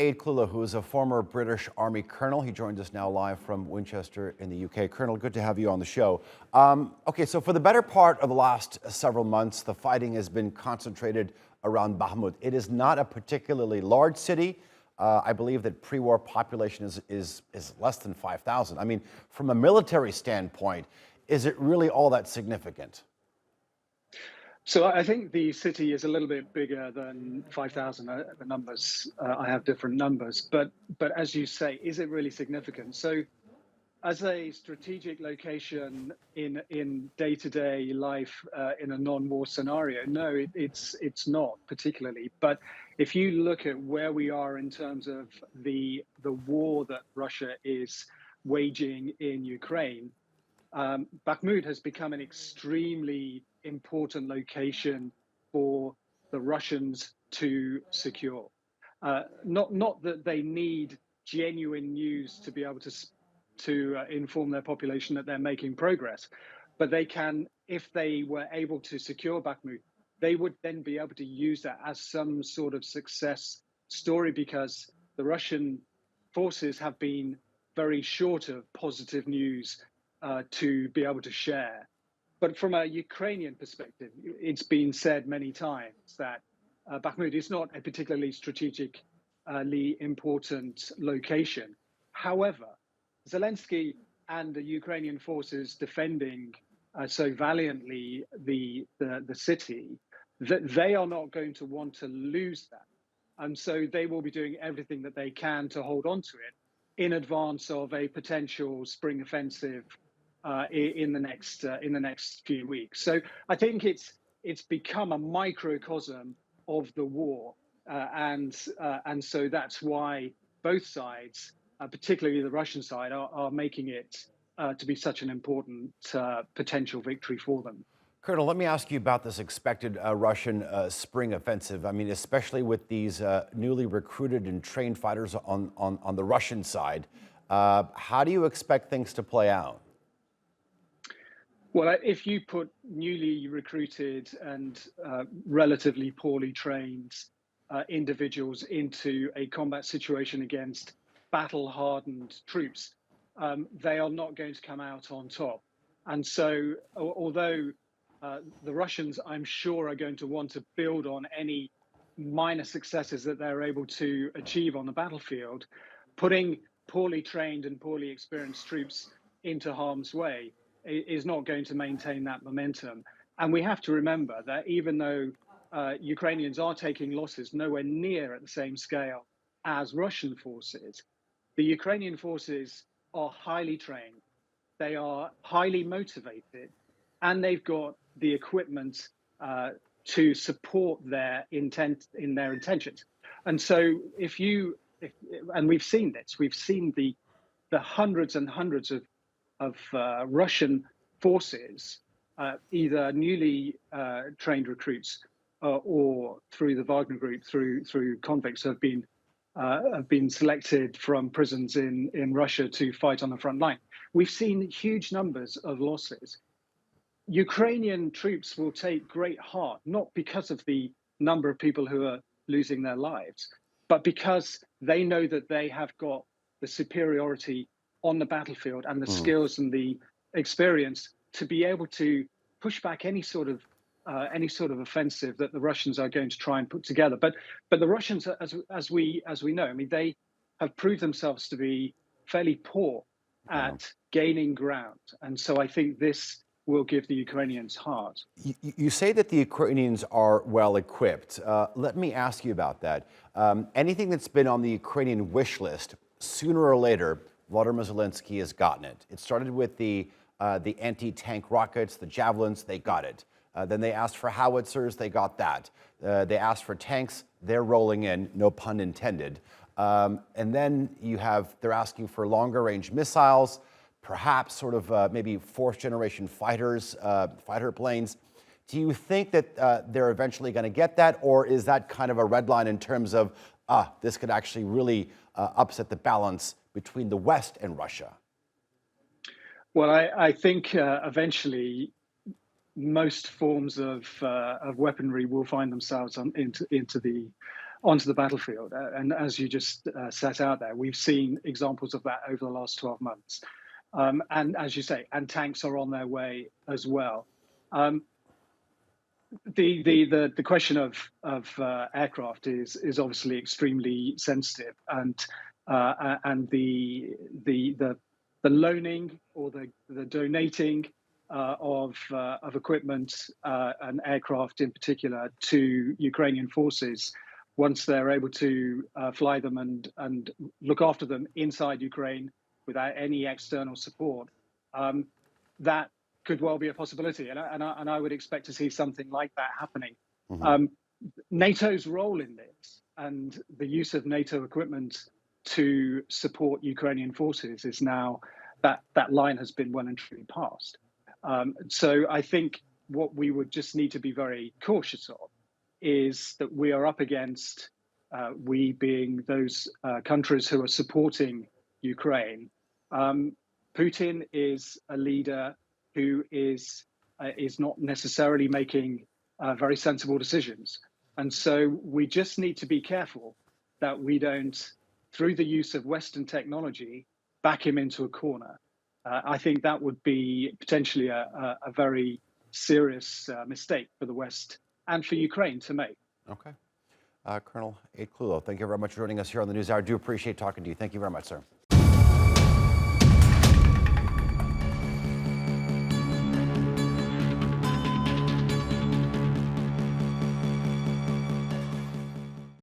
Ade Clewlow, who is a former British Army colonel. He joins us now live from Winchester in the UK. Colonel, good to have you on the show. Okay, so for the better part of the last several months, the fighting has been concentrated around Bakhmut. It is not a particularly large city. I believe that pre-war population is less than 5,000. I mean, from a military standpoint, is it really all that significant? So I think the city is a little bit bigger than 5,000. The numbers, I have different numbers, but as you say, is it really significant? So as a strategic location in day-to-day life in a non-war scenario, no, it's not particularly. But if you look at where we are in terms of the war that Russia is waging in Ukraine, Bakhmut has become an extremely important location for the Russians to secure. Not that they need genuine news to be able to inform their population that they're making progress, but they can, if they were able to secure Bakhmut, they would then be able to use that as some sort of success story, because the Russian forces have been very short of positive news to be able to share. But from a Ukrainian perspective, it's been said many times that Bakhmut is not a particularly strategically important location. However, Zelensky and the Ukrainian forces defending so valiantly the city, that they are not going to want to lose that. And so they will be doing everything that they can to hold on to it in advance of a potential spring offensive in the next few weeks. So I think it's become a microcosm of the war, and so that's why both sides, particularly the Russian side, are making it to be such an important potential victory for them. Colonel, let me ask you about this expected Russian spring offensive. I mean, especially with these newly recruited and trained fighters on the Russian side. How do you expect things to play out? Well, if you put newly recruited and relatively poorly trained individuals into a combat situation against battle-hardened troops, they are not going to come out on top. And so, although the Russians, I'm sure, are going to want to build on any minor successes that they're able to achieve on the battlefield, putting poorly trained and poorly experienced troops into harm's way is not going to maintain that momentum. And we have to remember that even though Ukrainians are taking losses nowhere near at the same scale as Russian forces, the Ukrainian forces are highly trained, they are highly motivated, and they've got the equipment to support their intentions. And so and we've seen this, we've seen the hundreds and hundreds of Russian forces, either newly trained recruits or through the Wagner group, through convicts, have been selected from prisons in Russia to fight on the front line. We've seen huge numbers of losses. Ukrainian troops will take great heart, not because of the number of people who are losing their lives, but because they know that they have got the superiority on the battlefield and the skills and the experience to be able to push back any sort of offensive that the Russians are going to try and put together. But the Russians, as we know, I mean, they have proved themselves to be fairly poor at gaining ground, and so I think this will give the Ukrainians heart. You say that the Ukrainians are well equipped. Let me ask you about that. Anything that's been on the Ukrainian wish list, sooner or later, Volodymyr Zelensky has gotten it. It started with the anti-tank rockets, the javelins, they got it. Then they asked for howitzers, they got that. They asked for tanks, they're rolling in, no pun intended. And then they're asking for longer range missiles, perhaps sort of maybe fourth generation fighters, fighter planes. Do you think that they're eventually going to get that, or is that kind of a red line in terms of, this could actually really upset the balance between the West and Russia? Well, I think eventually most forms of weaponry will find themselves into the onto the battlefield. And as you just set out there, we've seen examples of that over the last 12 months. And as you say, and tanks are on their way as well. The question of aircraft is obviously extremely sensitive, and the loaning or the donating of equipment and aircraft in particular to Ukrainian forces, once they're able to fly them and look after them inside Ukraine without any external support, that could well be a possibility, and I would expect to see something like that happening. Mm-hmm. NATO's role in this and the use of NATO equipment to support Ukrainian forces is now that line has been well and truly passed. So I think what we would just need to be very cautious of is that we are up against, we being those countries who are supporting Ukraine. Putin is a leader who is not necessarily making very sensible decisions. And so we just need to be careful that we don't, through the use of Western technology, back him into a corner. I think that would be potentially a very serious mistake for the West and for Ukraine to make. Okay. Colonel Ade Clewlow, thank you very much for joining us here on the NewsHour. I do appreciate talking to you. Thank you very much, sir.